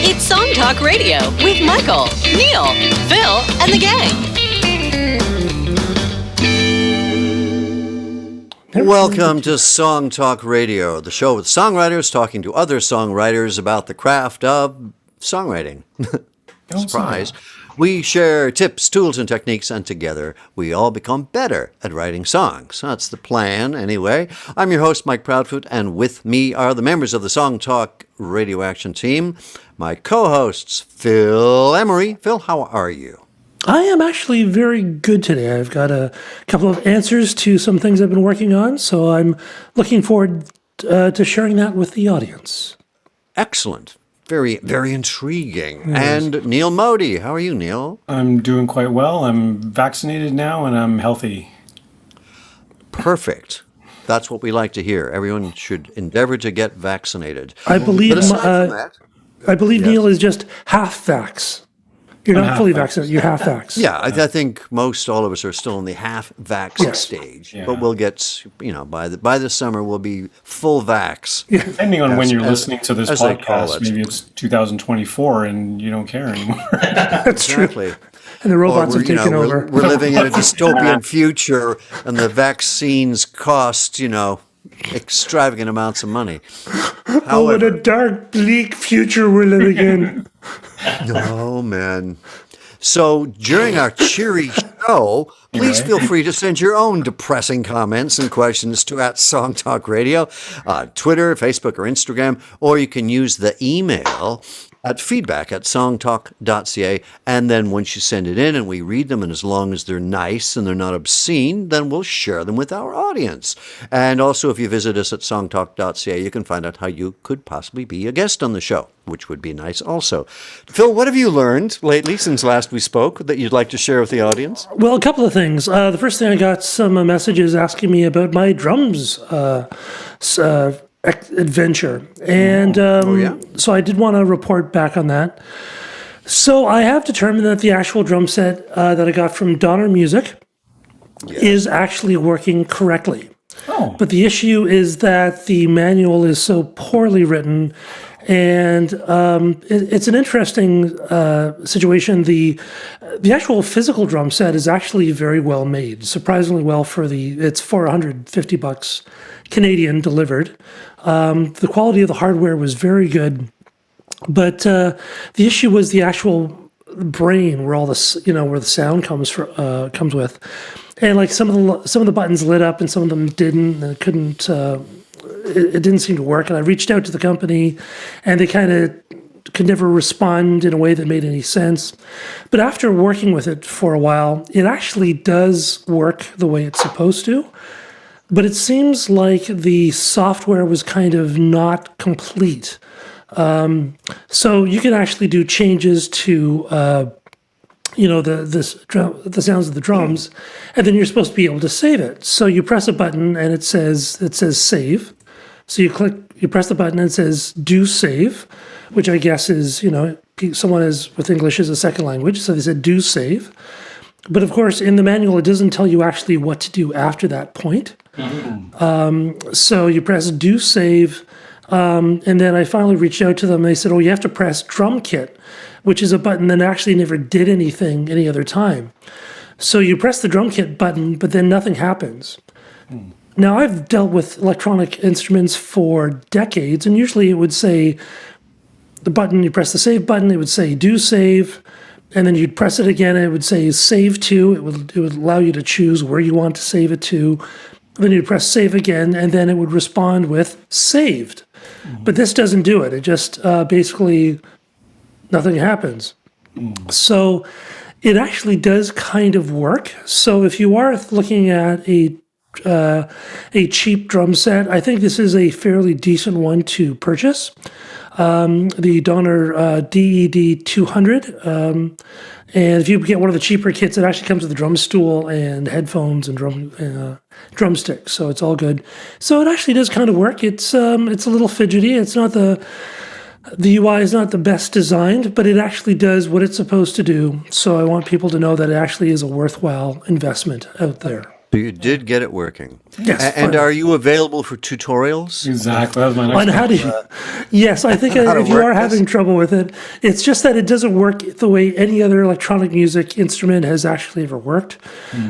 It's Song Talk Radio with Michael, Neel, Phil, and the gang. Welcome to Song Talk Radio, the show with songwriters talking to other songwriters about the craft of songwriting. Surprise. We share tips, tools, and techniques, and together we all become better at writing songs. That's the plan, anyway. I'm your host, Mike Proudfoot, and with me are the members of the Song Talk Radio Action team, my co-hosts, Phil Emery. Phil, how are you? I am actually very good today. I've got a couple of answers to some things I've been working on, so I'm looking forward to sharing that with the audience. Excellent. Very, very intriguing. Yes. And Neel Modi. How are you, Neel? I'm doing quite well. I'm vaccinated now, and I'm healthy. Perfect. That's what we like to hear. Everyone should endeavor to get vaccinated. I believe Neel is just half vax. You're not fully vaccinated. You're half vax. Yeah, I think most all of us are still in the half vax stage, but we'll get, by the summer we'll be full vax. Yeah. Depending on when you're listening to this podcast, maybe it's 2024 and you don't care anymore. That's exactly. True. And the robots have taken over. We're living in a dystopian future, and the vaccines cost, extravagant amounts of money. However, what a dark, bleak future we're living in. Oh, man. So during our cheery show, please feel free to send your own depressing comments and questions to @SongTalk Radio, Twitter, Facebook, or Instagram, or you can use the email at feedback@songtalk.ca, and then once you send it in and we read them, and as long as they're nice and they're not obscene, then we'll share them with our audience. And also, if you visit us at songtalk.ca, you can find out how you could possibly be a guest on the show, which would be nice also. Phil, what have you learned lately since last we spoke that you'd like to share with the audience? Well, a couple of things. The first thing, I got some messages asking me about my drums adventure. And so I did want to report back on that. So I have determined that the actual drum set that I got from Donner Music is actually working correctly. Oh. But the issue is that the manual is so poorly written, and it's an interesting situation. The actual physical drum set is actually very well made, surprisingly well it's $450 Canadian delivered. The quality of the hardware was very good, but the issue was the actual brain, where all the where the sound comes with, and like some of the buttons lit up and some of them didn't. And it didn't seem to work. And I reached out to the company, and they kind of could never respond in a way that made any sense. But after working with it for a while, it actually does work the way it's supposed to. But it seems like the software was kind of not complete. So you can actually do changes to, the sounds of the drums, and then you're supposed to be able to save it. So you press a button and it says save. So you press the button and it says do save, which I guess is, someone with English as a second language. So they said do save. But of course, in the manual, it doesn't tell you actually what to do after that point. So you press do save, and then I finally reached out to them. They said, you have to press drum kit, which is a button that actually never did anything any other time. So you press the drum kit button, but then nothing happens. Now, I've dealt with electronic instruments for decades, and usually it would say you press the save button, it would say do save, and then you'd press it again, and it would say save to. It would allow you to choose where you want to save it to. Then you'd press save again, and then it would respond with saved. But this doesn't do it. It just basically nothing happens. So it actually does kind of work. So if you are looking at a cheap drum set, I think this is a fairly decent one to purchase. The Donner DED 200. And if you get one of the cheaper kits, it actually comes with a drum stool and headphones and drumsticks, so it's all good. So it actually does kind of work. It's a little fidgety. It's not the UI is not the best designed, but it actually does what it's supposed to do. So I want people to know that it actually is a worthwhile investment out there. So you did get it working. Yes. And are you available for tutorials? Exactly. That was my next On how question. to, yes, I think if you are having trouble with it, it's just that it doesn't work the way any other electronic music instrument has actually ever worked.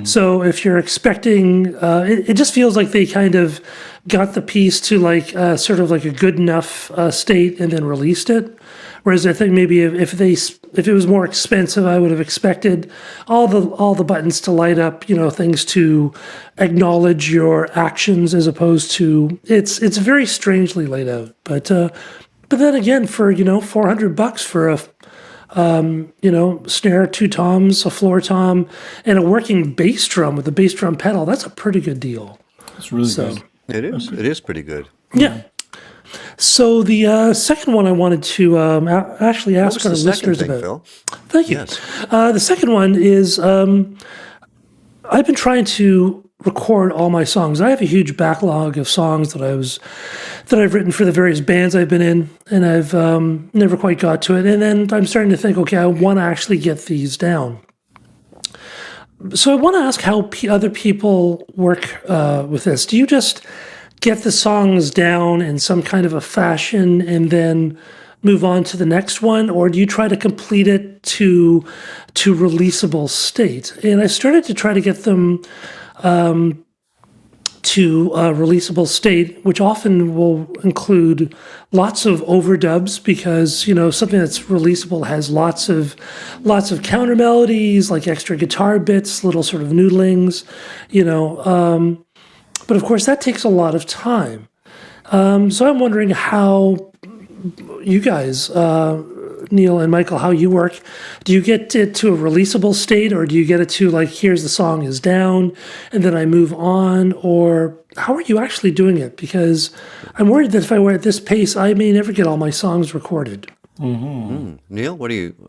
So if you're expecting, it just feels like they kind of got the piece to like sort of like a good enough state and then released it. Whereas I think maybe if it was more expensive, I would have expected all the buttons to light up, things to acknowledge your actions, as opposed to it's very strangely laid out. But then again, for $400 for a snare, two toms, a floor tom, and a working bass drum with a bass drum pedal, that's a pretty good deal. It's really good. It is. It is pretty good. Yeah. So the second one I wanted to actually ask our listeners about. Phil? Thank you. Yes. The second one is I've been trying to record all my songs. I have a huge backlog of songs that I've written for the various bands I've been in, and I've never quite got to it. And then I'm starting to think, okay, I want to actually get these down. So I want to ask how other people work with this. Do you just get the songs down in some kind of a fashion and then move on to the next one, or do you try to complete it to releasable state? And I started to try to get them to releasable state, which often will include lots of overdubs, because something that's releasable has lots of counter melodies, like extra guitar bits, little sort of noodlings, but of course that takes a lot of time. So I'm wondering how you guys, Neel and Michael, how you work. Do you get it to a releasable state, or do you get it to like, here's the song is down and then I move on? Or how are you actually doing it? Because I'm worried that if I were at this pace, I may never get all my songs recorded. Neel,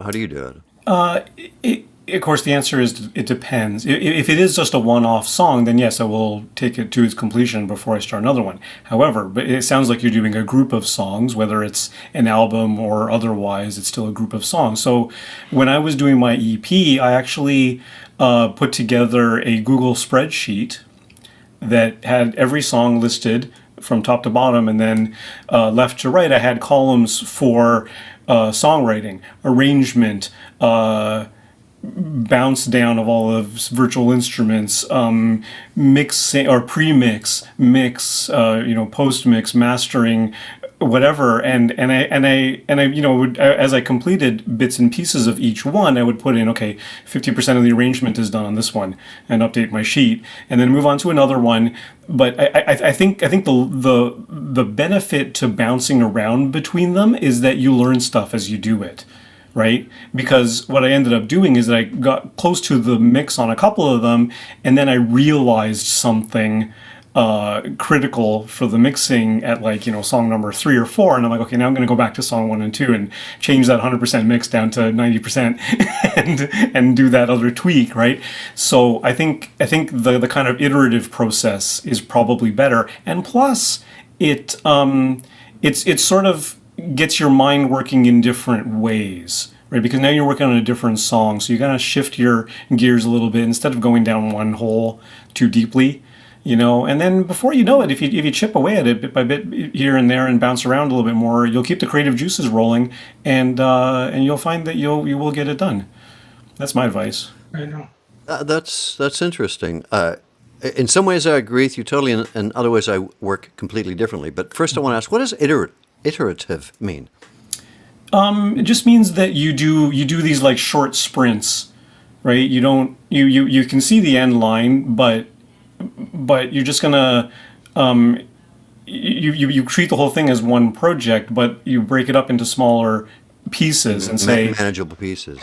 how do you do it? Of course, the answer is it depends. If it is just a one-off song, then yes, I will take it to its completion before I start another one. However, but it sounds like you're doing a group of songs, whether it's an album or otherwise, it's still a group of songs. So when I was doing my EP, I actually put together a Google spreadsheet that had every song listed from top to bottom, and then left to right, I had columns for songwriting, arrangement, bounce down of all of virtual instruments, mix or pre-mix, mix, post mix, mastering, whatever. And I would, as I completed bits and pieces of each one, I would put in, okay, 50% of the arrangement is done on this one, and update my sheet, and then move on to another one. But I think the benefit to bouncing around between them is that you learn stuff as you do it. Right? Because what I ended up doing is that I got close to the mix on a couple of them, and then I realized something critical for the mixing at song number 3 or 4, and I'm like, okay, now I'm going to go back to song 1 and 2 and change that 100% mix down to 90% and do that other tweak, right? So I think the kind of iterative process is probably better, and plus it's sort of gets your mind working in different ways, right? Because now you're working on a different song, so you gotta shift your gears a little bit instead of going down one hole too deeply, And then before you know it, if you chip away at it bit by bit here and there and bounce around a little bit more, you'll keep the creative juices rolling, and you'll find that you will get it done. That's my advice. I know. That's interesting. In some ways, I agree with you totally. In other ways, I work completely differently. But first, I want to ask, what does iterative mean? It just means that you do these like short sprints, right? You can see the end line, but you're just gonna you treat the whole thing as one project, but you break it up into smaller pieces and say manageable pieces.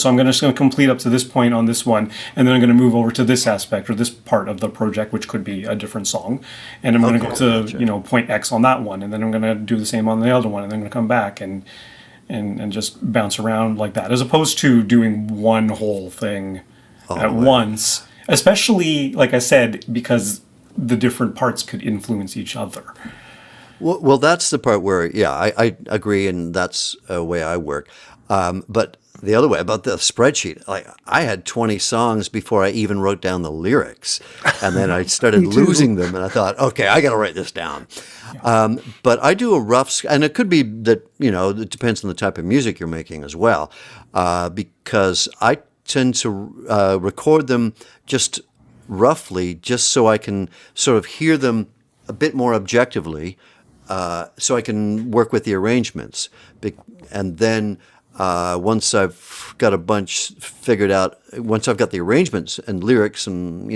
So I'm just going to complete up to this point on this one, and then I'm going to move over to this aspect or this part of the project, which could be a different song, and I'm going to go to point X on that one, and then I'm going to do the same on the other one, and then I'm going to come back and just bounce around like that, as opposed to doing one whole thing at once. Especially, like I said, because the different parts could influence each other. Well, that's the part where, yeah, I agree, and that's a way I work. But the other way about the spreadsheet, like I had 20 songs before I even wrote down the lyrics, and then I started losing them, and I thought, okay, I got to write this down. But I do a rough, and it could be that, it depends on the type of music you're making as well, because I tend to record them just roughly, just so I can sort of hear them a bit more objectively, so I can work with the arrangements. And then once I've got a bunch figured out, once I've got the arrangements and lyrics and,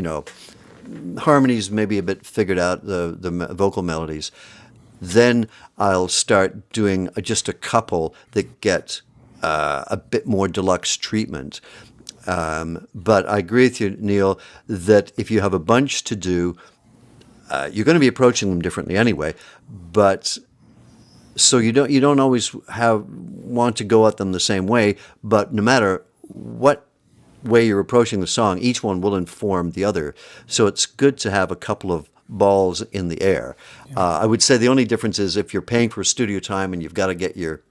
harmonies maybe a bit figured out, the vocal melodies, then I'll start doing just a couple that get a bit more deluxe treatment. But I agree with you, Neel, that if you have a bunch to do, you're going to be approaching them differently anyway. But so you don't always want to go at them the same way. But no matter what way you're approaching the song, each one will inform the other. So it's good to have a couple of balls in the air. I would say the only difference is if you're paying for studio time and you've got to get your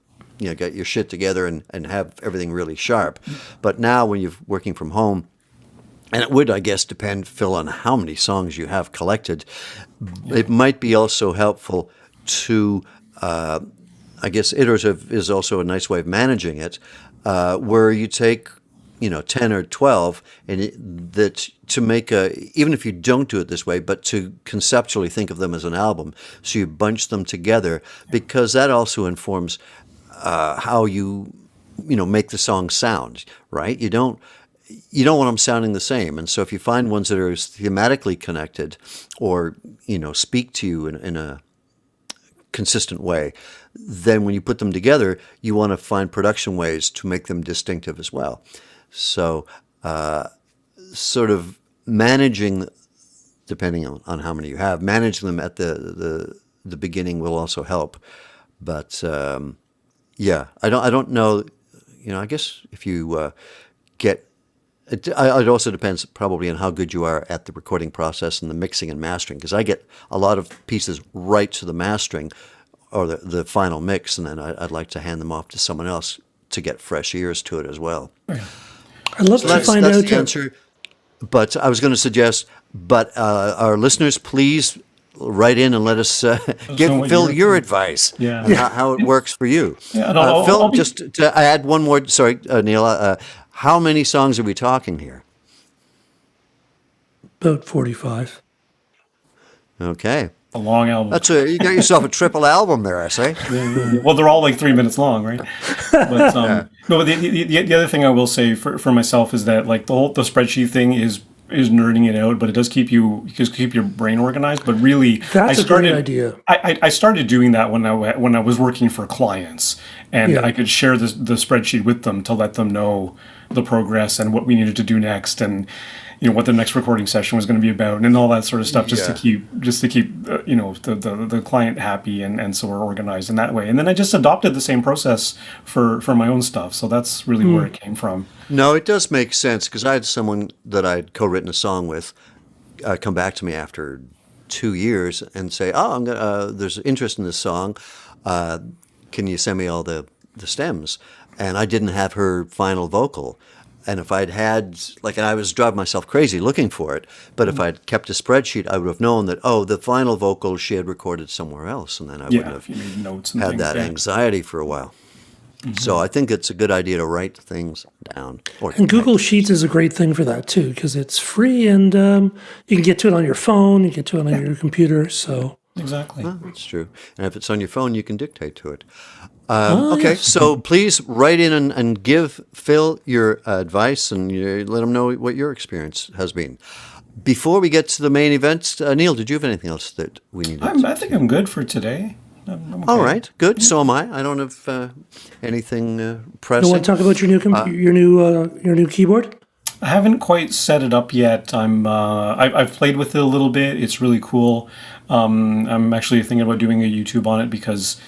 shit together and have everything really sharp. But now when you're working from home, and it would, I guess, depend, Phil, on how many songs you have collected, it might be also helpful to, I guess iterative is also a nice way of managing it, where you take 10 or 12, and that to make even if you don't do it this way, but to conceptually think of them as an album, so you bunch them together, because that also informs how you make the song sound, right? You don't want them sounding the same, and so if you find ones that are thematically connected, or speak to you in a consistent way, then when you put them together, you want to find production ways to make them distinctive as well. So, sort of managing, depending on how many you have, managing them at the beginning will also help. But yeah, I don't know. I guess if you get, it also depends probably on how good you are at the recording process and the mixing and mastering. Because I get a lot of pieces right to the mastering or the final mix, and then I'd like to hand them off to someone else to get fresh ears to it as well. I'd love to find that's out the answer. But I was going to suggest, our listeners, please write in and let us give Phil your advice on how it works for you. Yeah, Phil, just to add one more, sorry, Neel, how many songs are we talking here? About 45. Okay. A long album. You got yourself a triple album there, I say. Well, they're all like 3 minutes long, right? But no. But the other thing I will say for myself is that like the spreadsheet thing is nerding it out, but it does keep your brain organized. But really, that's a great idea. I started doing that when I was working for clients, and I could share the spreadsheet with them to let them know the progress and what we needed to do next, and what the next recording session was going to be about, and all that sort of stuff, just to keep the client happy, and so we're organized in that way. And then I just adopted the same process for my own stuff. So that's really where it came from. No, it does make sense, because I had someone that I'd co-written a song with come back to me after 2 years and say, there's interest in this song. Can you send me all the stems? And I didn't have her final vocal. And if I'd had, and I was driving myself crazy looking for it, but if I'd kept a spreadsheet, I would have known that, the final vocal she had recorded somewhere else, and then I wouldn't have had that anxiety for a while. Mm-hmm. So I think it's a good idea to write things down. And Google Sheets is a great thing for that, too, because it's free, and you can get to it on your phone, you get to it on your computer, so... Exactly. That's true. And if it's on your phone, you can dictate to it. Okay, so please write in and give Phil your advice, and let him know what your experience has been. Before we get to the main event, Neel, did you have anything else that we need? I think I'm good for today. I'm okay. All right, good. So am I. I don't have anything pressing. You want to talk about your new keyboard? I haven't quite set it up yet. I've played with it a little bit. It's really cool. I'm actually thinking about doing a YouTube on it, because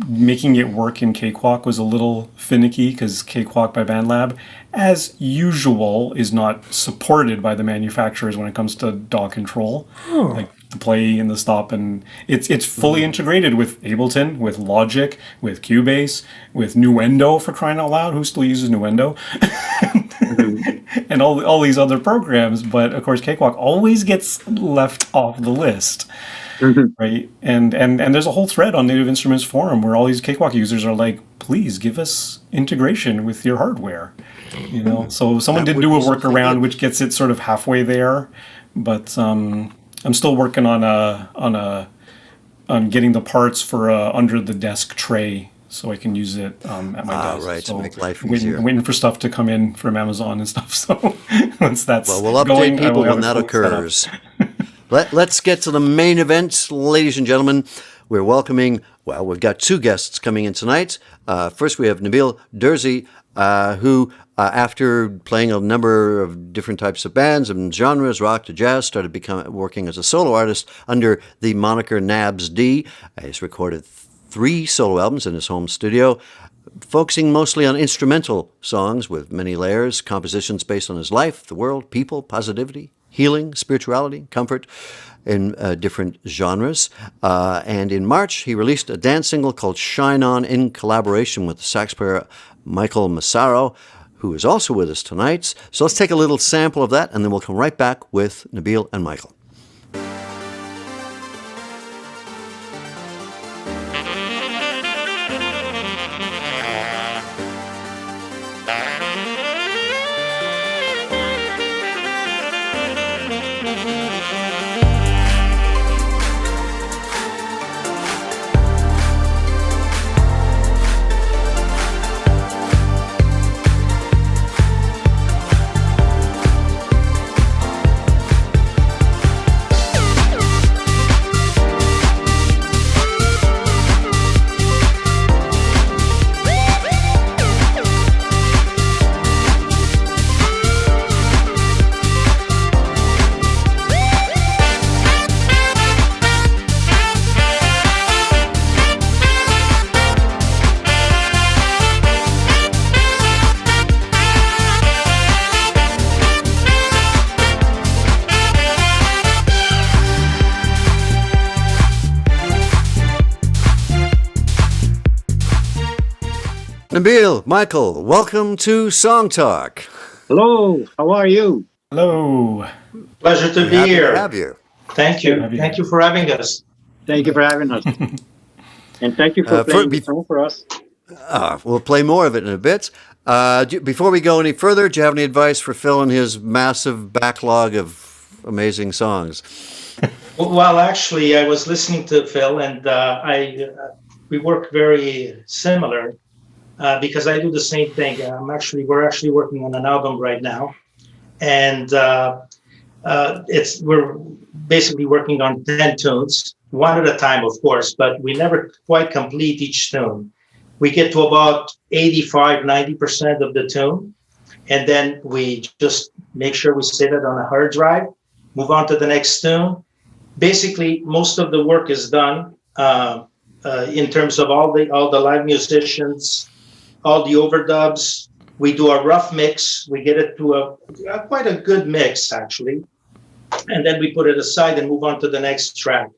making it work in Cakewalk was a little finicky, because Cakewalk by BandLab, as usual, is not supported by the manufacturers when it comes to DAW control. Like the play and the stop, and it's fully integrated with Ableton, with Logic, with Cubase, with Nuendo, for crying out loud. Who still uses Nuendo? And all these other programs, but of course Cakewalk always gets left off the list. Right, and there's a whole thread on Native Instruments forum where all these Cakewalk users are like, please give us integration with your hardware, So someone did do a workaround which gets it sort of halfway there, but I'm still working on getting the parts for under the desk tray so I can use it at my desk. Right, so to make life easier. I'm waiting for stuff to come in from Amazon and stuff. So once that's we'll update people when that occurs. Let's get to the main event, ladies and gentlemen. We're welcoming, we've got two guests coming in tonight. First, we have Nabil Durzi, who, after playing a number of different types of bands and genres, rock to jazz, started working as a solo artist under the moniker Nabs D. He's recorded 3 solo albums in his home studio, focusing mostly on instrumental songs with many layers, compositions based on his life, the world, people, positivity, healing, spirituality, comfort in different genres. And in March, he released a dance single called Shine On in collaboration with the sax player Michael Massaro, who is also with us tonight. So let's take a little sample of that, and then we'll come right back with Nabil and Michael. Nabil, Michael, welcome to Song Talk. Hello, how are you? Hello. Pleasure to be here. To have you. Thank you. Thank you for having us. Thank you for having us. And thank you for playing the song for us. We'll play more of it in a bit. Before we go any further, do you have any advice for Phil and his massive backlog of amazing songs? Well, actually, I was listening to Phil, and we work very similar. Because I do the same thing. We're actually working on an album right now, and we're basically working on 10 tunes, one at a time, of course, but we never quite complete each tune. We get to about 85-90% of the tune, and then we just make sure we save it on a hard drive, move on to the next tune. Basically, most of the work is done in terms of all the live musicians, all the overdubs. We do a rough mix. We get it to quite a good mix, actually. And then we put it aside and move on to the next track.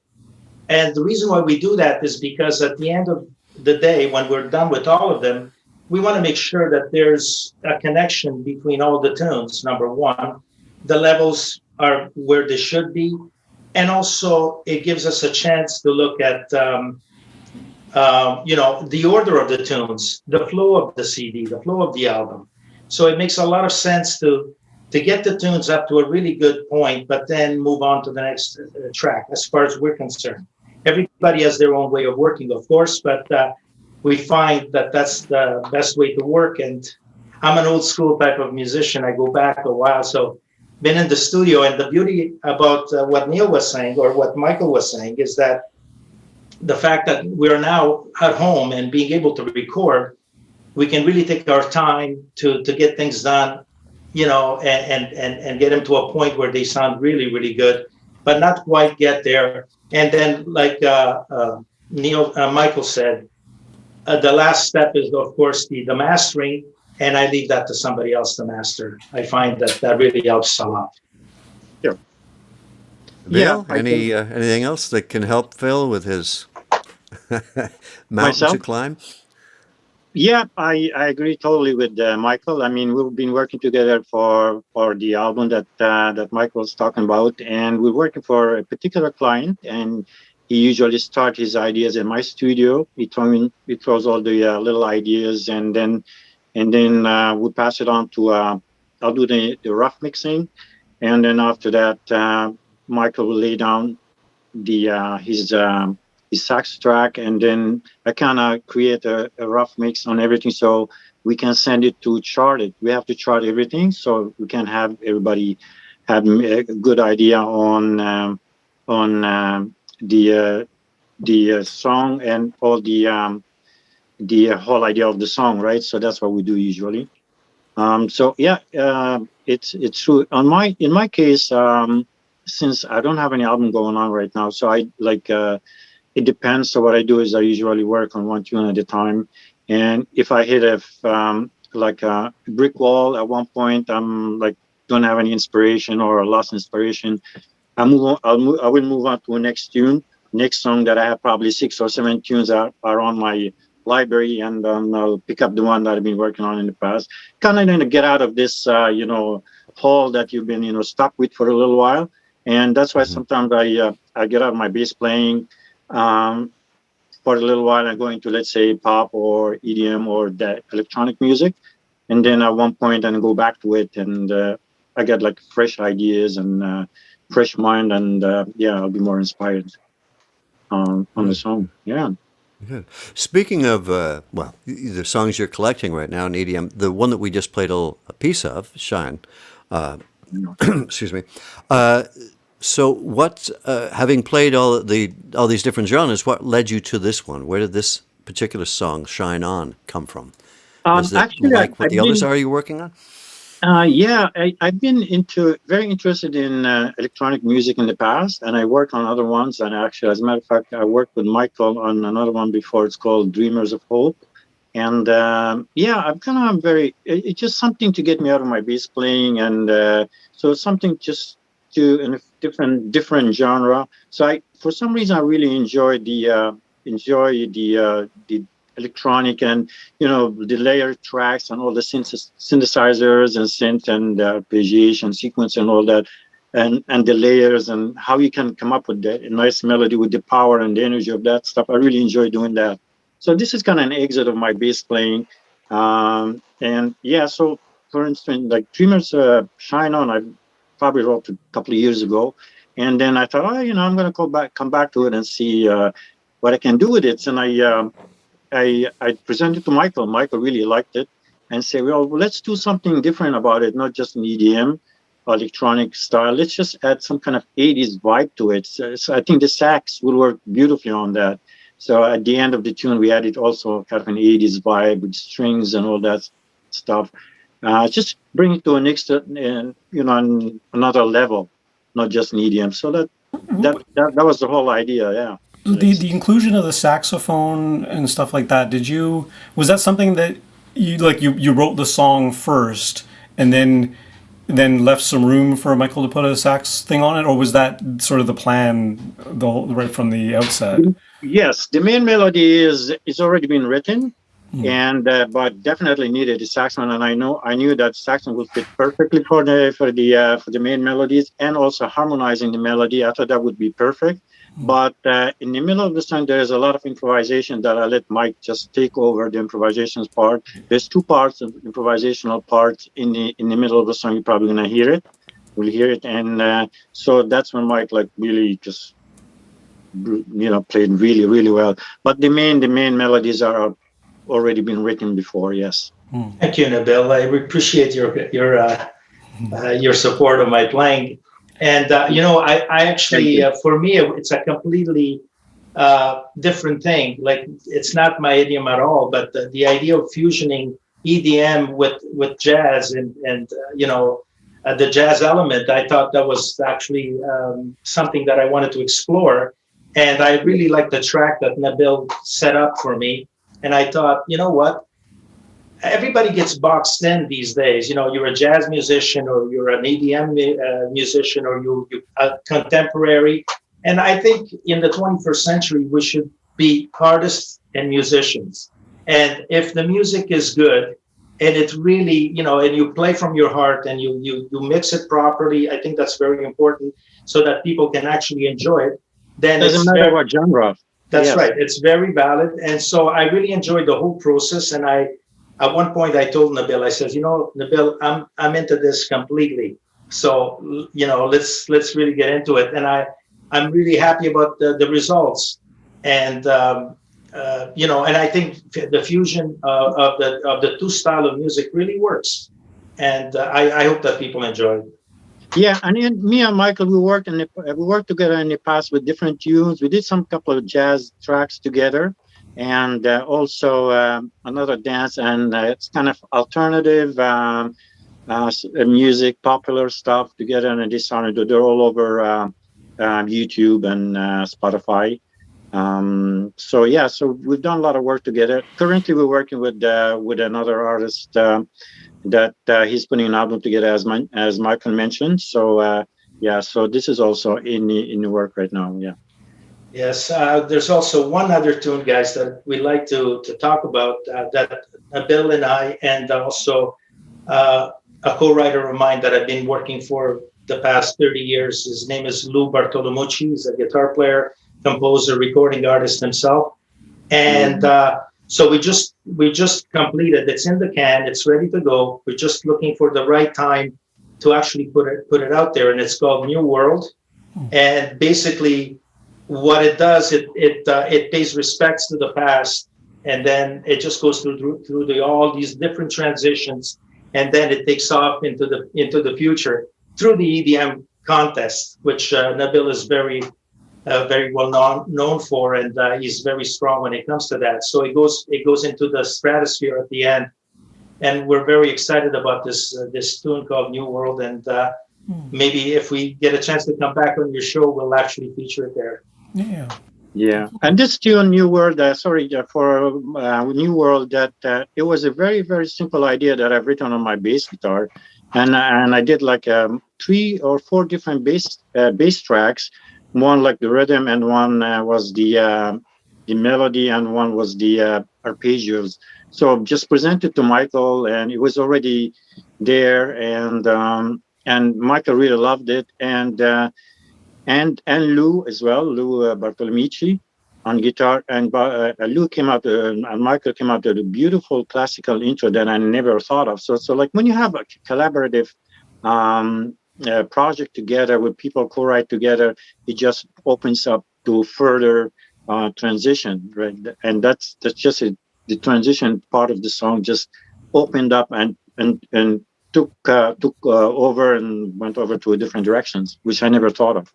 And the reason why we do that is because at the end of the day, when we're done with all of them, we want to make sure that there's a connection between all the tunes, number one. The levels are where they should be. And also, it gives us a chance to look at the order of the tunes, the flow of the CD, the flow of the album. So it makes a lot of sense to get the tunes up to a really good point, but then move on to the next track, as far as we're concerned. Everybody has their own way of working, of course, but we find that that's the best way to work. And I'm an old school type of musician. I go back a while, so been in the studio. And the beauty about what Neel was saying, or what Michael was saying, is that the fact that we're now at home and being able to record, we can really take our time to get things done, and get them to a point where they sound really, really good, but not quite get there. And then, like Michael said, the last step is, of course, the mastering, and I leave that to somebody else to master. I find that really helps a lot. Sure. Bill, anything else that can help Phil with his mountain to climb? Yeah, I agree totally with Michael. I mean, we've been working together for the album that Michael was talking about, and we're working for a particular client, and he usually starts his ideas in my studio. He throws all the little ideas, and then we pass it on to I'll do the rough mixing, and then after that, Michael will lay down his sax track, and then I kind of create a rough mix on everything, so we can send it to chart it. We have to chart everything, so we can have everybody have a good idea on the song and all the whole idea of the song, right? So that's what we do usually. So yeah, it's true. In my case, since I don't have any album going on right now, so I like. It depends. So what I do is I usually work on one tune at a time. And if I hit a brick wall at one point, I'm like, don't have any inspiration or lost inspiration, I will move on to a next tune, next song that I have probably 6 or 7 tunes are on my library, and I'll pick up the one that I've been working on in the past. Kind of get out of this, hole that you've been, stuck with for a little while. And that's why sometimes I get out of my bass playing, for a little while. I go into, let's say, pop or EDM or the electronic music, and then at one point I go back to it, and I get like fresh ideas and fresh mind, and I'll be more inspired on the song. Yeah. Speaking of the songs you're collecting right now in EDM, the one that we just played a piece of, Shine. Excuse me. So what, having played all these different genres, what led you to this one? Where did this particular song, Shine On, come from? Is it actually, like what the others are you working on? I've been very interested in electronic music in the past, and I worked on other ones. And actually, as a matter of fact, I worked with Michael on another one before. It's called Dreamers of Hope. And I'm kind of it's just something to get me out of my bass playing. And so something just in a different genre. So for some reason, I really enjoy the electronic and the layered tracks and all the synthesizers and synth and arpeggiation sequence and all that, and the layers and how you can come up with a nice melody with the power and the energy of that stuff. I really enjoy doing that. So this is kind of an exit of my bass playing, so for instance, like Dreamers Shine On, I probably wrote a couple of years ago, and then I thought, I'm going to come back to it and see what I can do with it. And I presented to Michael. Michael really liked it and said, well, let's do something different about it, not just an EDM electronic style. Let's just add some kind of 80s vibe to it. So I think the sax will work beautifully on that. So at the end of the tune, we added also kind of an 80s vibe with strings and all that stuff. Just bring it to a next, another level, not just an EDM. So that was the whole idea, yeah. The inclusion of the saxophone and stuff like that, was that something that you wrote the song first and then left some room for Michael to put a sax thing on it, or was that sort of the plan right from the outset? Yes, the main melody is already been written, and but definitely needed a saxophone, and I knew that saxophone would fit perfectly for the main melodies, and also harmonizing the melody. I thought that would be perfect. But in the middle of the song, there is a lot of improvisation that I let Mike just take over the improvisations part. There's 2 parts of improvisational part in the middle of the song. You're probably gonna hear it. We'll hear it, and so that's when Mike really just played really, really well. But the main melodies are already been written before. Yes. Thank you, Nabil. I appreciate your support of my playing. And, I actually, for me, it's a completely different thing. Like, it's not my idiom at all, but the idea of fusioning EDM with jazz and the jazz element, I thought that was actually something that I wanted to explore. And I really liked the track that Nabil set up for me. And I thought, you know what? everybody gets boxed in these days. You're a jazz musician, or you're an EDM musician, or you're a contemporary. And I think in the 21st century, we should be artists and musicians. And if the music is good, and it really, and you play from your heart, and you mix it properly, I think that's very important, so that people can actually enjoy it. Then doesn't matter what genre. That's Yes. right. It's very valid. And so I really enjoyed the whole process. And at one point I told Nabil, I says, Nabil, I'm into this completely. So, let's really get into it. And I'm really happy about the results. And, and I think the fusion of the two style of music really works. And I hope that people enjoy it. Yeah, and then me and Michael, we worked together in the past with different tunes. We did some couple of jazz tracks together, and also another dance, and it's kind of alternative music, popular stuff together, and this sounded they're all over YouTube and Spotify. So we've done a lot of work together. Currently, we're working with another artist that he's putting an album together, as Michael mentioned. So so this is also in the work right now. Yeah. Yes, there's also one other tune, guys, that we like to talk about, that Nabil and I, and also a co-writer of mine that I've been working for the past 30 years. His name is Lou Bartolomucci. He's a guitar player, composer, recording artist himself. And so we just completed. It's in the can. It's ready to go. We're just looking for the right time to actually put it out there. And it's called New World. And basically, what it does, it pays respects to the past, and then it just goes through all these different transitions, and then it takes off into the future through the EDM contest, which Nabil is very well known for, and he's very strong when it comes to that. So it goes into the stratosphere at the end, and we're very excited about this tune called New World. And maybe if we get a chance to come back on your show, we'll actually feature it there. Yeah. And this tune, New World, for New World, that it was a very, very simple idea that I've written on my bass guitar, and I did like 3 or 4 different bass tracks. One like the rhythm, and one was the melody, and one was the arpeggios. So just presented to Michael, and it was already there, and Michael really loved it, and Lou as well, Lou Bartolomucci on guitar, and Lou came out and Michael came out with a beautiful classical intro that I never thought of. So like when you have a collaborative project together with people co-write together, it just opens up to further transition, right? And that's just it. The transition part of the song just opened up and took over and went over to different directions, which I never thought of.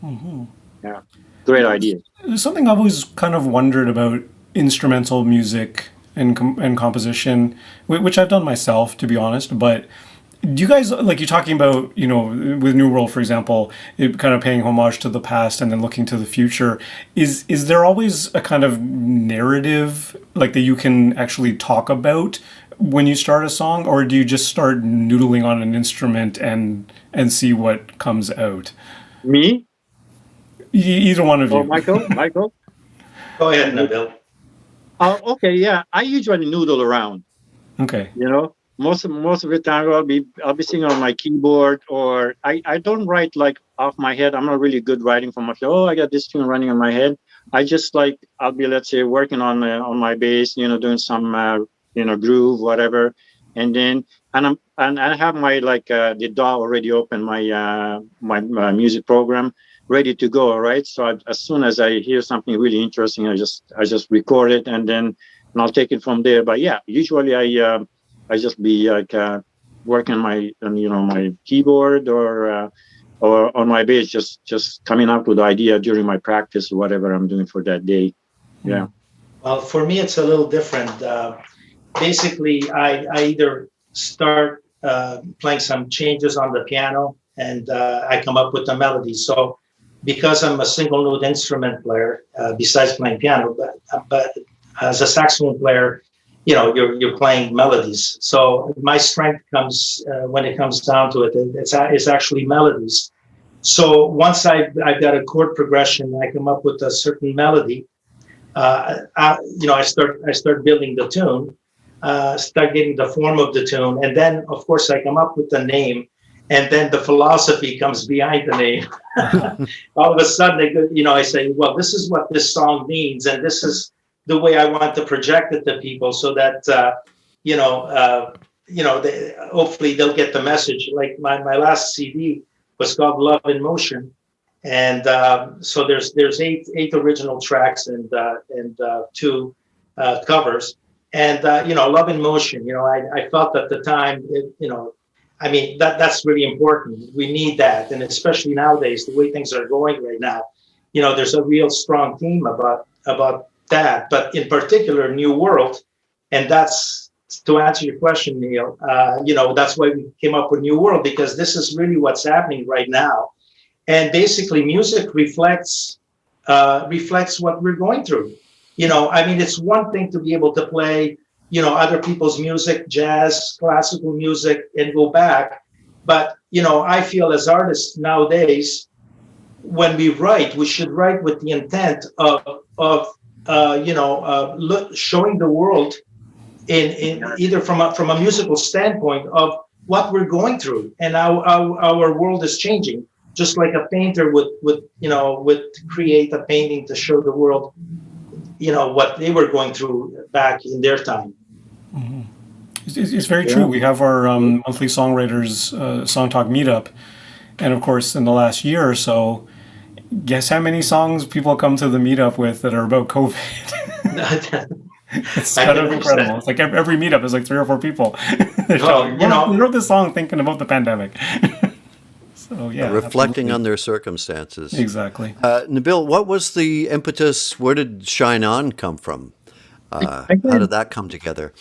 Mm-hmm. Yeah, great idea. There's something I've always kind of wondered about instrumental music and composition, which I've done myself, to be honest, but do you guys, like you're talking about, with New World, for example, it kind of paying homage to the past and then looking to the future, is there always a kind of narrative like that you can actually talk about when you start a song, or do you just start noodling on an instrument and see what comes out? Me? Either one of you. Michael? Go ahead, Nabil. Okay, yeah. I usually noodle around. Okay. Most of the time I'll be sitting on my keyboard, or I don't write like off my head. I'm not really good writing from my head. I got this tune running in my head. I just I'll be, let's say, working on my bass, doing some groove, whatever, and then I have my the DAW already open, my music program ready to go, right? So as soon as I hear something really interesting, I just record it, and I'll take it from there. But yeah, usually I just be working my keyboard or on my bass, just coming up with the idea during my practice or whatever I'm doing for that day. Yeah. Well, for me, it's a little different. Basically, I either start playing some changes on the piano, and I come up with a melody. So because I'm a single note instrument player, besides playing piano, but as a saxophone player, you're playing melodies. So my strength comes when it comes down to it. It's actually melodies. So once I've got a chord progression, I come up with a certain melody. I start building the tune, start getting the form of the tune, and then of course I come up with the name, and then the philosophy comes behind the name. All of a sudden, I say, well, this is what this song means, and this is the way I want to project it to people, so that hopefully they'll get the message. Like my last CD was called Love in Motion. And so there's eight original tracks and 2 covers, and Love in Motion. I felt at the time, that's really important. We need that, and especially nowadays, the way things are going right now, there's a real strong theme about that. But in particular, New World, and that's to answer your question, Neel. That's why we came up with New World, because this is really what's happening right now. And basically, music reflects what we're going through. It's one thing to be able to play, other people's music, jazz, classical music, and go back. But, I feel as artists nowadays, when we write, we should write with the intent of showing the world in either from a musical standpoint of what we're going through and how our world is changing. Just like a painter would create a painting to show the world, what they were going through back in their time. Mm-hmm. It's very true. We have our monthly songwriters Song Talk meetup, and of course, in the last year or so, guess how many songs people come to the meetup with that are about COVID? It's kind of incredible. It's like every meetup is like 3 or 4 people. We wrote this song thinking about the pandemic. So, yeah, reflecting on their circumstances. Exactly. Nabil, what was the impetus? Where did Shine On come from? How did that come together?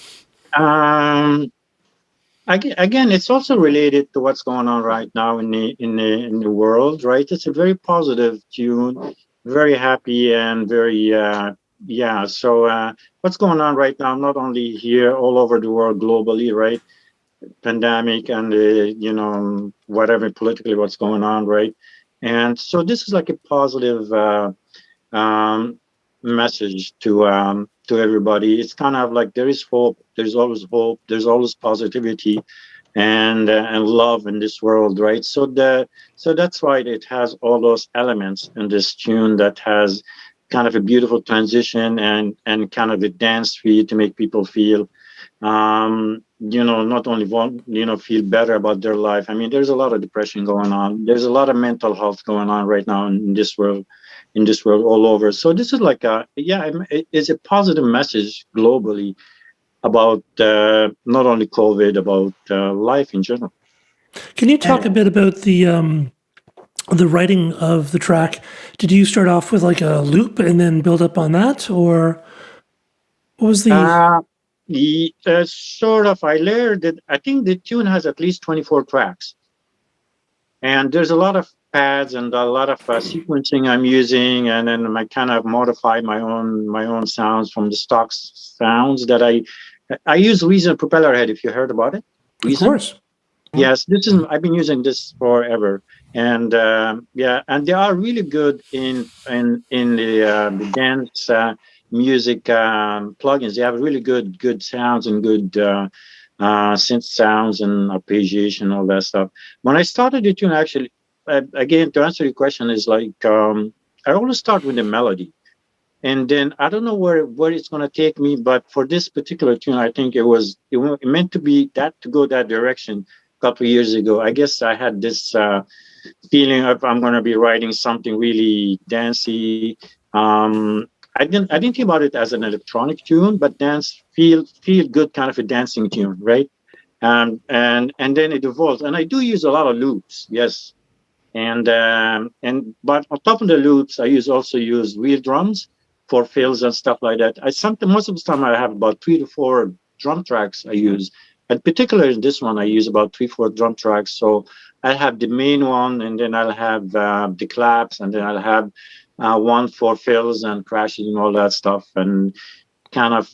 Again, it's also related to what's going on right now in the world, right? It's a very positive tune, very happy and very So what's going on right now? Not only here, all over the world, globally, right? Pandemic and whatever politically what's going on, right? And so this is like a positive message to everybody. It's kind of like there is hope. There's always hope. There's always positivity and love in this world, right? So that's why it has all those elements in this tune that has kind of a beautiful transition and kind of a dance feel to make people feel not only feel better about their life. There's a lot of depression going on. There's a lot of mental health going on right now in this world all over. So this is like it's a positive message globally about not only COVID, about life in general. Can you talk a bit about the writing of the track? Did you start off with like a loop and then build up on that, or what was the? Sort of. I layered it. I think the tune has at least 24 tracks, and there's a lot of pads and a lot of sequencing I'm using, and then I kind of modify my own sounds from the stock sounds that I use. Reason Propeller Head, if you heard about it. Reason? Of course. Yes, I've been using this forever, and and they are really good in the dance music plugins. They have really good sounds and good synth sounds and arpeggiation and all that stuff. When I started the tune, actually, again, to answer your question, is like I always start with the melody, and then I don't know where it's going to take me, but for this particular tune, I think it meant to be that, to go that direction a couple of years ago. I guess I had this feeling of I'm going to be writing something really dancey. I didn't think about it as an electronic tune, but dance feel good, kind of a dancing tune, right? And then it evolves, and I do use a lot of loops, yes. But on top of the loops, I also use real drums for fills and stuff like that. Most of the time I have about 3 to 4 drum tracks I use. And particularly in this one, I use about 3-4 drum tracks. So I'll have the main one, and then I'll have the claps, and then I'll have one for fills and crashes and all that stuff, and kind of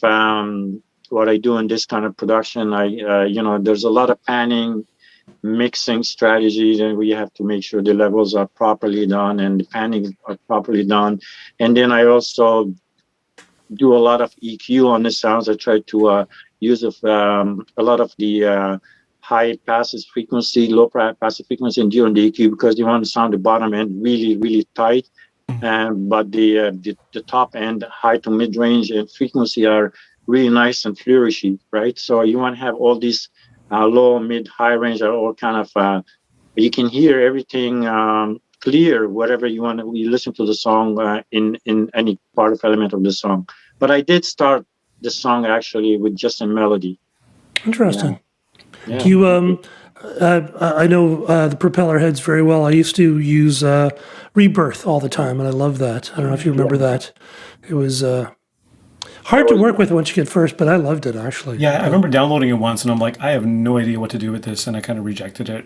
what I do in this kind of production. There's a lot of panning, mixing strategies, and we have to make sure the levels are properly done and the panning are properly done. And then I also do a lot of EQ on the sounds. I try to use a lot of the high passive frequency, low passive frequency, and during the EQ, because you want to sound the bottom end really, really tight. But the top end, high to mid range and frequency are really nice and flourishy, right? So you want to have all these low, mid, high range are all kind of, you can hear everything clear, whatever you want to, you listen to the song in any part of element of the song. But I did start the song actually with just a melody. Interesting. Yeah. You, I know the propeller heads very well. I used to use Rebirth all the time, and I love that. I don't know if you remember that. It was hard to work with once you get first, but I loved it, actually. Yeah, I remember downloading it once, and I'm like, I have no idea what to do with this, and I kind of rejected it.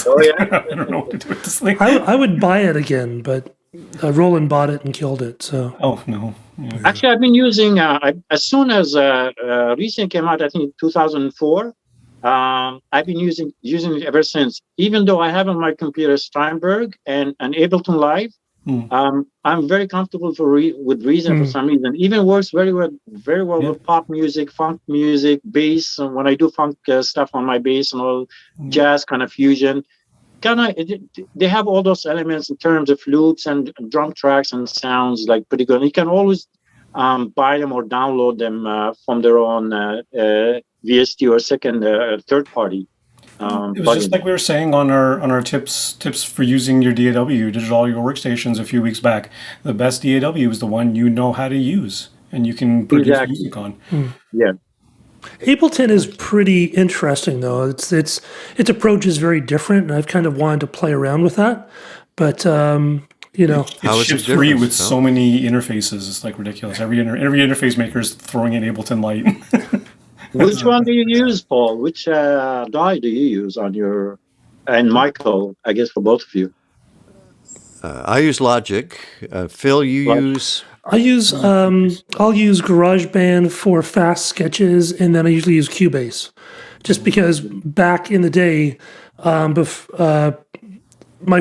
Oh, yeah? I don't know what to do with this thing. I would buy it again, but Roland bought it and killed it. So. Oh, no. Yeah. Actually, I've been using, as soon as Recent came out, I think 2004, I've been using it ever since. Even though I have on my computer Steinberg and Ableton Live, I'm very comfortable with Reason for some reason. Even works very well with pop music, funk music, bass. And when I do funk stuff on my bass and all jazz kind of fusion, they have all those elements in terms of loops and drum tracks and sounds like pretty good. You can always buy them or download them from their own VST or third party. It was just like we were saying on our tips for using your DAW, digital audio workstations a few weeks back. The best DAW is the one you know how to use and you can produce music on. Yeah. Ableton is pretty interesting, though. Its approach is very different, and I've kind of wanted to play around with that. But It's shift free with so many interfaces. It's like ridiculous. Every interface maker is throwing in Ableton Lite. Which one do you use, Paul? Which DAW do you use on your? And Michael, I guess for both of you. I use Logic. Phil, you use? I'll use GarageBand for fast sketches, and then I usually use Cubase, just because back in the day, my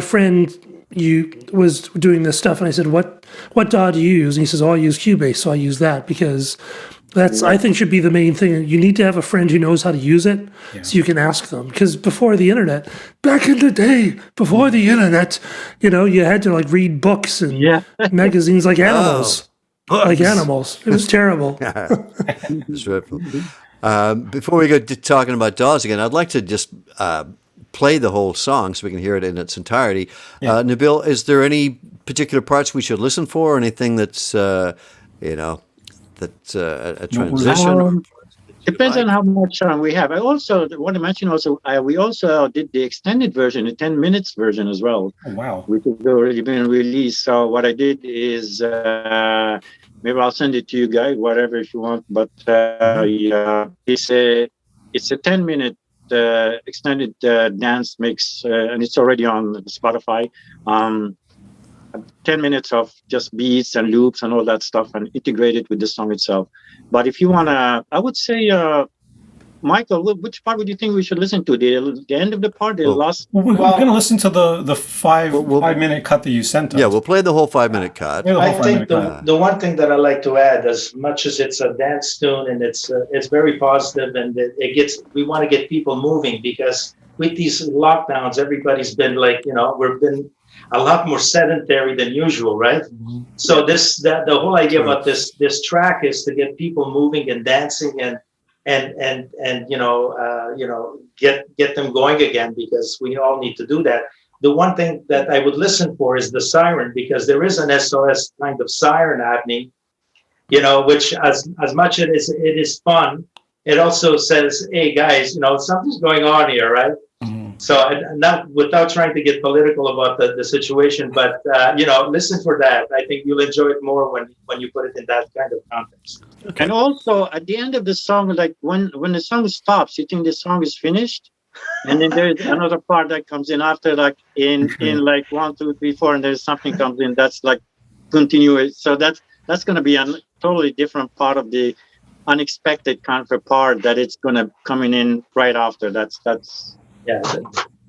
friend was doing this stuff, and I said, "What DAW do you use?" And he says, "Oh, I use Cubase." So I use that because that's I think should be the main thing. You need to have a friend who knows how to use it, so you can ask them. Because before the internet, back in the day, before the internet, you had to like read books and magazines like animals. Like animals. It was terrible. It's dreadful. Before we go to talking about DAWs again, I'd like to just play the whole song so we can hear it in its entirety. Nabil, is there any particular parts we should listen for? Or anything that's, that's a transition? Depends on how much time we have. I also want to mention we also did the extended version, the 10 minutes version as well. Oh, wow. Which has already been released. So what I did is maybe I'll send it to you guys, whatever if you want. But it's a 10-minute extended dance mix, and it's already on Spotify. 10 minutes of just beats and loops and all that stuff, and integrated with the song itself. But if you want to, I would say, Michael, which part would you think we should listen to? The end of the part, the last? We're going to listen to the 5-minute cut that you sent us. Yeah, we'll play the whole 5-minute cut. I think the one thing that I like to add, as much as it's a dance tune and it's very positive, and we want to get people moving, because with these lockdowns, everybody's been like, we've been a lot more sedentary than usual, right? Mm-hmm. So the whole idea about this track is to get people moving and dancing and get them going again, because we all need to do that. The one thing that I would listen for is the siren, because there is an SOS kind of siren happening, which as much as it is fun, it also says, hey guys, something's going on here, right? Mm-hmm. So not without trying to get political about the situation, but listen for that. I think you'll enjoy it more when you put it in that kind of context. Okay. And also at the end of the song, like when the song stops, you think the song is finished, and then there's another part that comes in after, like in like 1, 2, 3, 4, and there's something comes in that's like continuous. So that's going to be a totally different part of the unexpected kind of a part that it's gonna coming in right after. That's Yeah,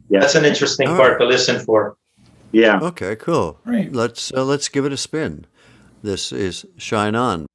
that's an interesting part to listen for. Yeah. Okay, cool. Right. Let's give it a spin. This is Shine On.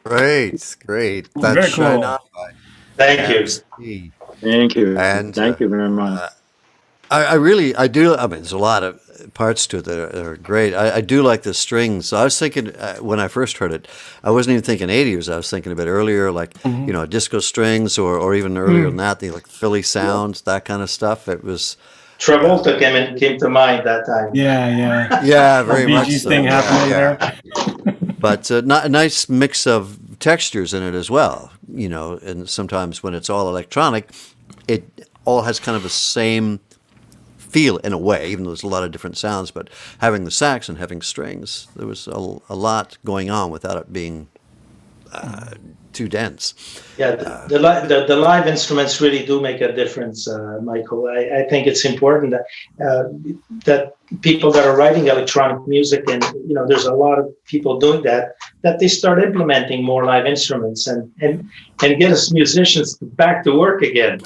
Great. That's Very cool. Shine On by Thank you. MC. Thank you. And Thank you very much. I do. I mean, there's a lot of parts to it that are great. I do like the strings. So I was thinking when I first heard it, I wasn't even thinking 80s. I was thinking a bit earlier, like disco strings, or even earlier than that, the like Philly sounds, that kind of stuff. It was Travolta came to mind that time. Yeah, very much. Bee Gees thing happening there. But not a nice mix of textures in it as well. And sometimes when it's all electronic, it all has kind of the same feel in a way, even though there's a lot of different sounds. But having the sax and having strings, there was a lot going on without it being too dense. Yeah, the live instruments really do make a difference, Michael. I think it's important that people that are writing electronic music, and there's a lot of people doing that they start implementing more live instruments and get us musicians back to work again.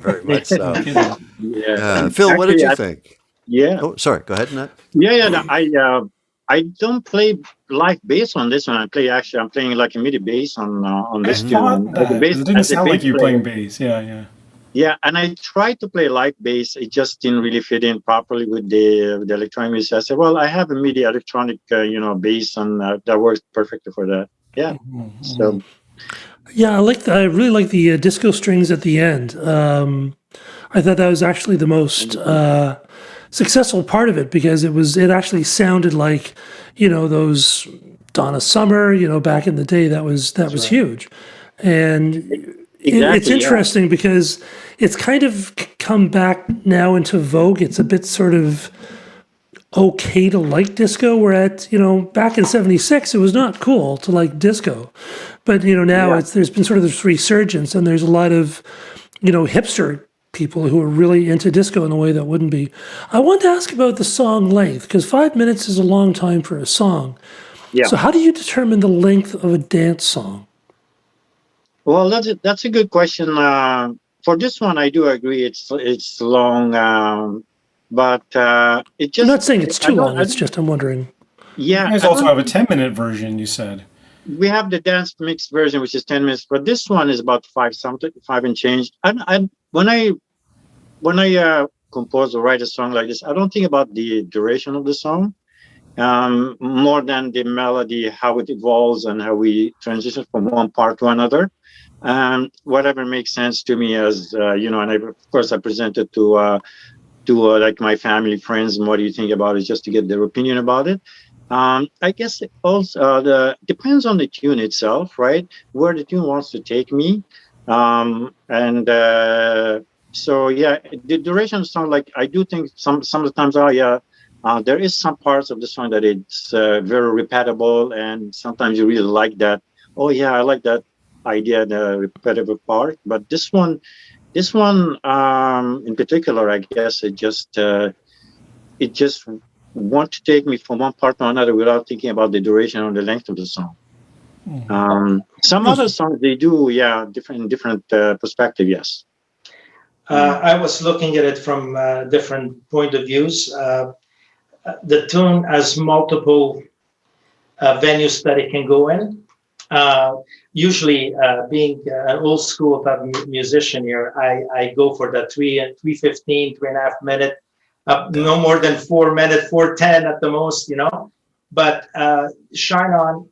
Very much so. Yeah. Phil, what did you think? Yeah. Oh, sorry. Go ahead, Nat. Yeah. I don't play live bass on this one. I'm playing like a MIDI bass on this tune. It didn't sound like you were playing bass. Yeah. Yeah, and I tried to play live bass. It just didn't really fit in properly with the electronic music. I said, well, I have a MIDI electronic, bass, and that works perfectly for that. Yeah. Mm-hmm. So. Yeah, I really like the disco strings at the end. I thought that was actually the most successful part of it, because it actually sounded like, those Donna Summer, back in the day. That was huge. And it's interesting because it's kind of come back now into vogue. It's a bit sort of okay to like disco, where back in 76 it was not cool to like disco. But now there's been sort of this resurgence, and there's a lot of hipster people who are really into disco in a way that wouldn't be. I want to ask about the song length, because 5 minutes is a long time for a song. Yeah. So how do you determine the length of a dance song? Well, that's a good question. For this one, I do agree it's long, but it just. I'm not saying it's too long. It's just I'm wondering. Yeah. You guys also have a 10-minute version, you said. We have the dance mix version, which is 10 minutes, but this one is about 5 and change. And when I compose or write a song like this, I don't think about the duration of the song, more than the melody, how it evolves, and how we transition from one part to another. Whatever makes sense to me, as and of course I present it to like my family, friends, and what do you think about it, just to get their opinion about it. I guess it also depends on the tune itself, right? Where the tune wants to take me. So yeah, the duration of the song, like I do think some of the times, there is some parts of the song that it's very repeatable, and sometimes you really like that. Oh yeah, I like that idea, the repetitive part. But this one in particular, I guess it just want to take me from one part to another without thinking about the duration or the length of the song. Some other songs they do, different perspective, yes. I was looking at it from different point of views. The tune has multiple venues that it can go in. Usually, being an old school type of musician here, I go for the 3:15, 3.5 minute, no more than 4 minutes, 4:10 at the most, But Shine On,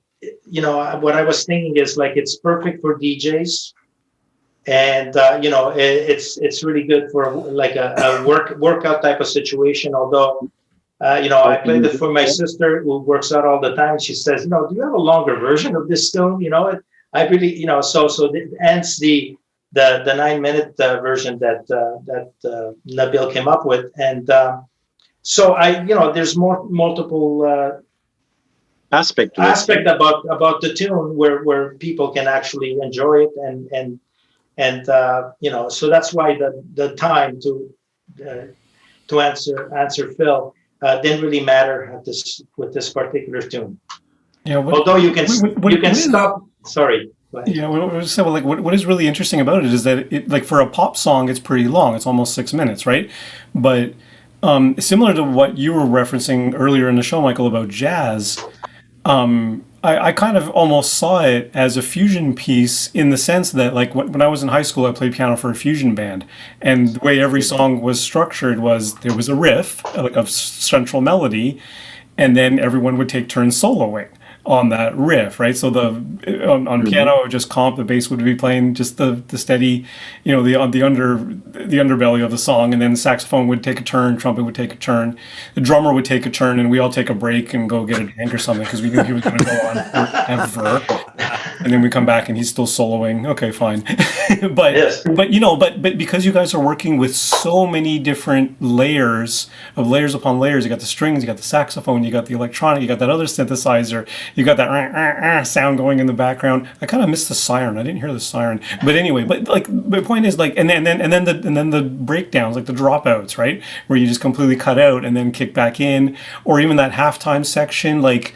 what I was thinking is like it's perfect for DJs. And it's really good for like a workout type of situation. Although, I played it for my sister who works out all the time. She says, do you have a longer version of this tune? I really, so hence the 9-minute version that Nabil came up with, and so there's multiple aspect about the tune where people can actually enjoy it and so that's why the time to answer Phil didn't really matter with this particular tune. Yeah. Although you can stop. Sorry. Yeah. What is really interesting about it is that it, like for a pop song, it's pretty long. It's almost 6 minutes, right? But similar to what you were referencing earlier in the show, Michael, about jazz. I kind of almost saw it as a fusion piece in the sense that, like, when I was in high school, I played piano for a fusion band, and the way every song was structured was there was a riff, like a central melody, and then everyone would take turns soloing on that riff, right? So on piano, it would just comp, the bass would be playing just the steady, the underbelly of the song, and then the saxophone would take a turn, trumpet would take a turn, the drummer would take a turn, and we all take a break and go get a drink or something because we knew he was going to go on forever. And then we come back and he's still soloing. Okay, fine. but because you guys are working with so many different layers upon layers, you got the strings, you got the saxophone, you got the electronic, you got that other synthesizer, you got that sound going in the background. I kind of missed the siren. I didn't hear the siren. But anyway, the point is, like, and then the breakdowns, like the dropouts, right, where you just completely cut out and then kick back in, or even that halftime section, like.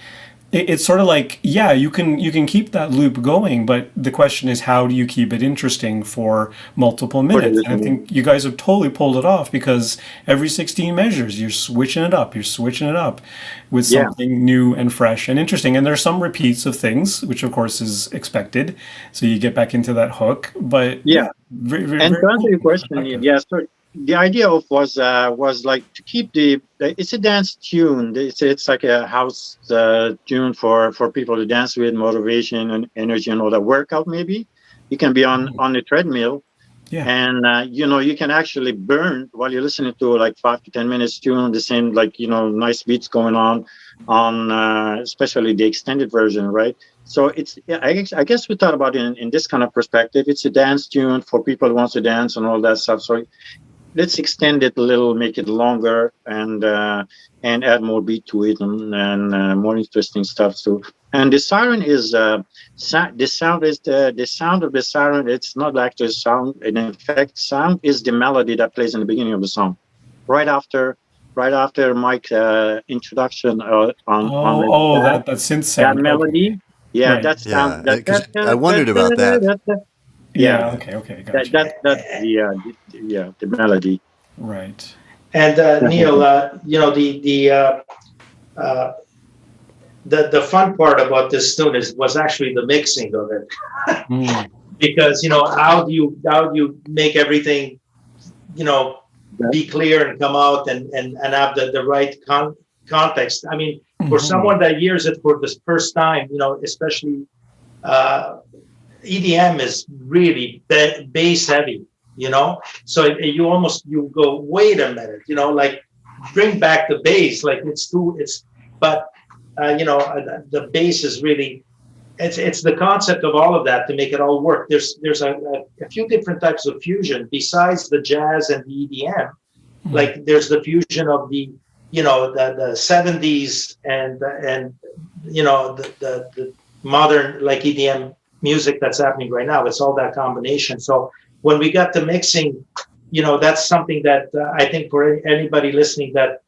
It's sort of like, yeah, you can keep that loop going, but the question is, how do you keep it interesting for multiple minutes? And I think you guys have totally pulled it off, because every 16 measures, you're switching it up with something new and fresh and interesting. And there's some repeats of things, which of course is expected. So you get back into that hook. But very, and to answer your question, so the idea was like to keep it's a dance tune. It's like a house tune for people to dance with, motivation and energy and all that. Workout, maybe you can be on the treadmill, and you can actually burn while you're listening to like 5 to 10 minutes tune, the same, like, nice beats going on especially the extended version, right? So I guess we thought about it in this kind of perspective. It's a dance tune for people who wants to dance and all that stuff. So let's extend it a little, make it longer, and add more beat to it, and more interesting stuff too. And the siren is the sound of the siren. It's not like the sound. In effect, sound is the melody that plays in the beginning of the song, right after Mike's introduction on that synth sound. That melody. Okay. Yeah, right. that sound. I wondered about that. Yeah. Okay. Gotcha. That's the melody. Right. And Neel, the fun part about this tune was actually the mixing of it, because how do you make everything be clear and come out and have the right context. I mean, for someone that hears it for the first time, especially. EDM is really bass heavy, so you go, wait a minute, like bring back the bass, like but the bass is really, it's the concept of all of that to make it all work. There's a few different types of fusion besides the jazz and the EDM. Like there's the fusion of the the 70s and the modern, like, EDM music that's happening right now. It's all that combination. So when we got to mixing, that's something that I think for anybody listening that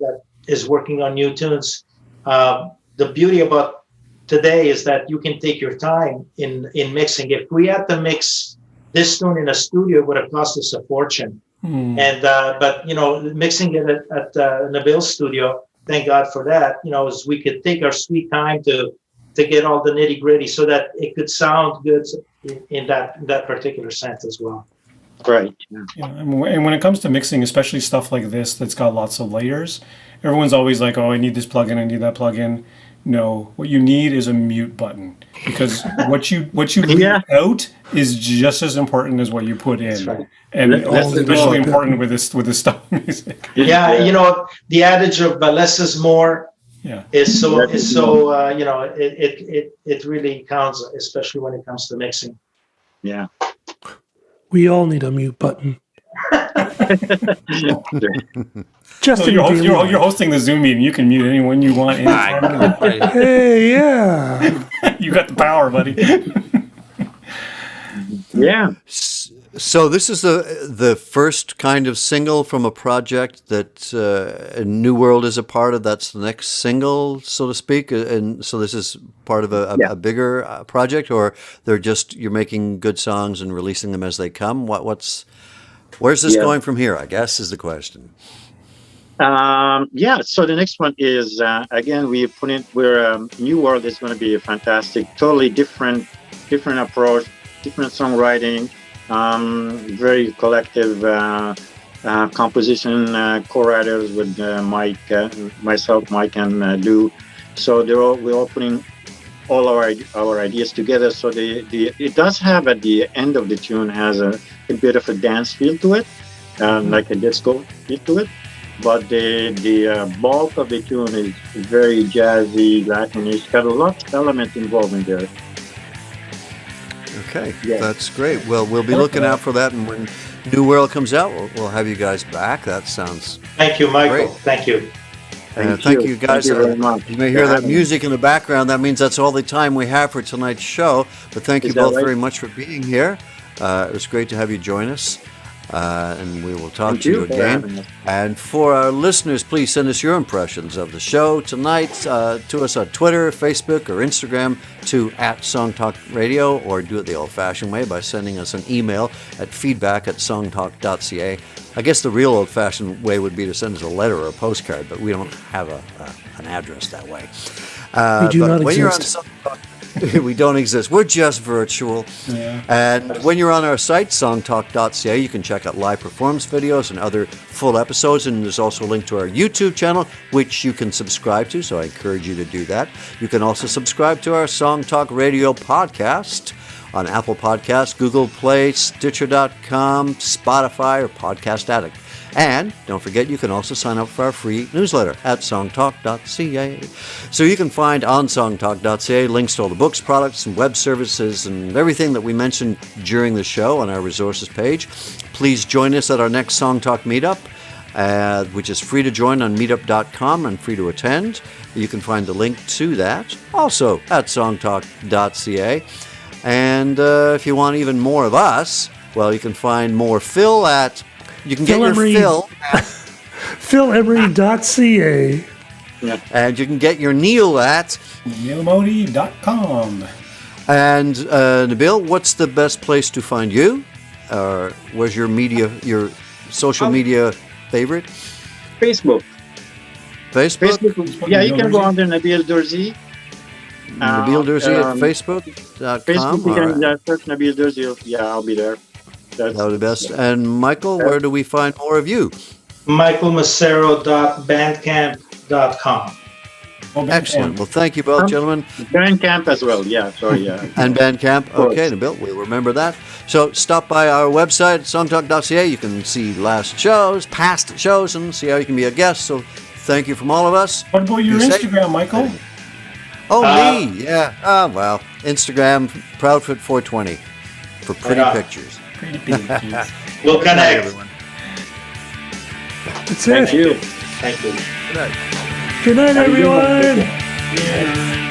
is working on new tunes, the beauty about today is that you can take your time in mixing. If we had to mix this tune in a studio, it would have cost us a fortune. And but mixing it at Nabil's studio, thank God for that, is we could take our sweet time to get all the nitty gritty so that it could sound good in that particular sense as well. Right. Yeah. And when it comes to mixing, especially stuff like this that's got lots of layers, everyone's always like, oh, I need this plugin, I need that plugin. No, what you need is a mute button, because what you leave out is just as important as what you put in. That's right. And that's especially important with this style music. Yeah, the adage of less is more. Yeah, it really counts, especially when it comes to mixing. Yeah, we all need a mute button. Just so you're hosting the Zoom meeting. You can mute anyone you want. Hey, yeah, you got the power, buddy. Yeah. So this is the first kind of single from a project that New World is a part of. That's the next single, so to speak. And so this is part of a bigger project, or you're making good songs and releasing them as they come. Where's this going from here, I guess, is the question. Yeah. So the next one is again New World is going to be a fantastic, totally different approach, different songwriting, very collective composition co-writers with myself, Mike, and Lou. So we're all putting all our ideas together. So it does have at the end of the tune has a bit of a dance feel to it, like a disco feel to it. But the bulk of the tune is very jazzy, Latinish, got a lot of elements involved in there. Okay, That's great. Well, we'll be looking out for that, and when New World comes out, we'll have you guys back. That sounds Thank you, Michael. great. Thank you. Thank you, guys. Thank you very much. You may hear that music in the background. That means that's all the time we have for tonight's show. But thank you both very much for being here. It was great to have you join us. And we will talk to you again. And for our listeners, please send us your impressions of the show tonight to us on Twitter, Facebook, or Instagram to @SongTalkRadio, or do it the old-fashioned way by sending us an email at feedback@songtalk.ca. I guess the real old-fashioned way would be to send us a letter or a postcard, but we don't have an address that way. We do not exist. We don't exist. We're just virtual. Yeah. And when you're on our site, songtalk.ca, you can check out live performance videos and other full episodes. And there's also a link to our YouTube channel, which you can subscribe to. So I encourage you to do that. You can also subscribe to our Song Talk Radio podcast on Apple Podcasts, Google Play, Stitcher.com, Spotify, or Podcast Addict. And don't forget, you can also sign up for our free newsletter at songtalk.ca. So you can find on songtalk.ca links to all the books, products, and web services and everything that we mentioned during the show on our resources page. Please join us at our next Song Talk meetup, which is free to join on meetup.com and free to attend. You can find the link to that also at songtalk.ca. And if you want even more of us, well, you can find more Phil at... You can get your Phil at PhilEmery.ca. Yeah. And you can get your Neel at NeelModi.com. And Nabil, what's the best place to find you? Where's your social media favorite? Facebook. Facebook? Yeah, you can go under Nabil Durzi. Nabil Durzi at Facebook.com? Facebook, you can search Nabil Durzi. Yeah, I'll be there. That would be best. And Michael, where do we find more of you? michaelmassaro.bandcamp.com. Excellent. Well, thank you both, gentlemen. Bandcamp as well. Yeah, sorry. Yeah. And Bandcamp. Okay, Nabil, we'll remember that. So stop by our website, songtalk.ca. You can see past shows, and see how you can be a guest. So thank you from all of us. What about your Instagram, Michael? Oh, me? Yeah. Oh, well, Instagram, Proudfoot420 for pretty pictures. We'll connect. That's Thank it. you. Thank you. Good night. Good night, everyone. Yeah.